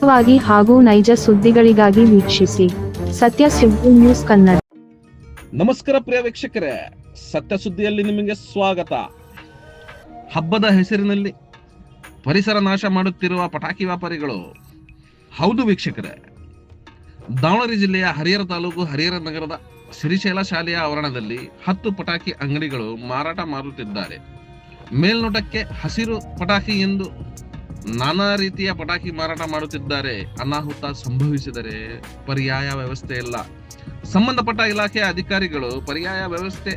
ವಾಗಿ ಹಾಗೂ ನೈಜ ಸುದ್ದಿಗಳಿಗಾಗಿ ವೀಕ್ಷಿಸಿ ಸತ್ಯ ಸುದ್ದಿ ನ್ಯೂಸ್ ಕನ್ನಡ. ನಮಸ್ಕಾರ ಪ್ರಿಯ ವೀಕ್ಷಕರೇ, ಸತ್ಯ ಸುದ್ದಿಯಲ್ಲಿ ನಿಮಗೆ ಸ್ವಾಗತ. ಹಬ್ಬದ ಹೆಸರಿನಲ್ಲಿ ಪರಿಸರ ನಾಶ ಮಾಡುತ್ತಿರುವ ಪಟಾಕಿ ವ್ಯಾಪಾರಿಗಳು. ಹೌದು ವೀಕ್ಷಕರೇ, ದಾವಣಗೆರೆ ಜಿಲ್ಲೆಯ ಹರಿಹರ ತಾಲೂಕು ಹರಿಹರ ನಗರದ ಸಿರಿಶೈಲ ಶಾಲೆಯ ಆವರಣದಲ್ಲಿ 10 ಪಟಾಕಿ ಅಂಗಡಿಗಳು ಮಾರಾಟ ಮಾಡುತ್ತಿದ್ದಾರೆ. ಮೇಲ್ನೋಟಕ್ಕೆ ಹಸಿರು ಪಟಾಕಿ ಎಂದು ನಾನಾ ರೀತಿಯ ಪಟಾಕಿ ಮಾರಾಟ ಮಾಡುತ್ತಿದ್ದಾರೆ. ಅನಾಹುತ ಸಂಭವಿಸಿದರೆ ಪರ್ಯಾಯ ವ್ಯವಸ್ಥೆ ಇಲ್ಲ. ಸಂಬಂಧಪಟ್ಟ ಇಲಾಖೆಯ ಅಧಿಕಾರಿಗಳು ಪರ್ಯಾಯ ವ್ಯವಸ್ಥೆ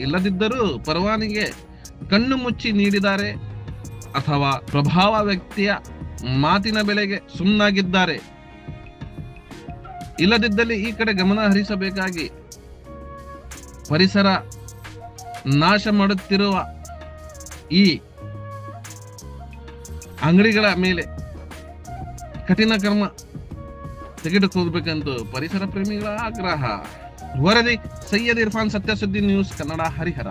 ಇಲ್ಲದಿದ್ದರೂ ಪರವಾನಗಿ ಕಣ್ಣು ಮುಚ್ಚಿ ನೀಡಿದ್ದಾರೆ ಅಥವಾ ಪ್ರಭಾವ ವ್ಯಕ್ತಿಯ ಮಾತಿನ ಬೆಲೆಗೆ ಸುಮ್ಮನಾಗಿದ್ದಾರೆ. ಇಲ್ಲದಿದ್ದಲ್ಲಿ ಈ ಕಡೆ ಗಮನ ಹರಿಸಬೇಕಾಗಿ ಪರಿಸರ ನಾಶ ಮಾಡುತ್ತಿರುವ ಈ ಅಂಗಡಿಗಳ ಮೇಲೆ ಕಠಿಣ ಕ್ರಮ ತೆಗೆದುಕೊಳ್ಳಬೇಕೆಂದು ಪರಿಸರ ಪ್ರೇಮಿಗಳ ಆಗ್ರಹ. ವರದಿ ಸೈಯದ್ ಇರ್ಫಾನ್, ಸತ್ಯ ಸುದ್ದಿ ನ್ಯೂಸ್ ಕನ್ನಡ, ಹರಿಹರ.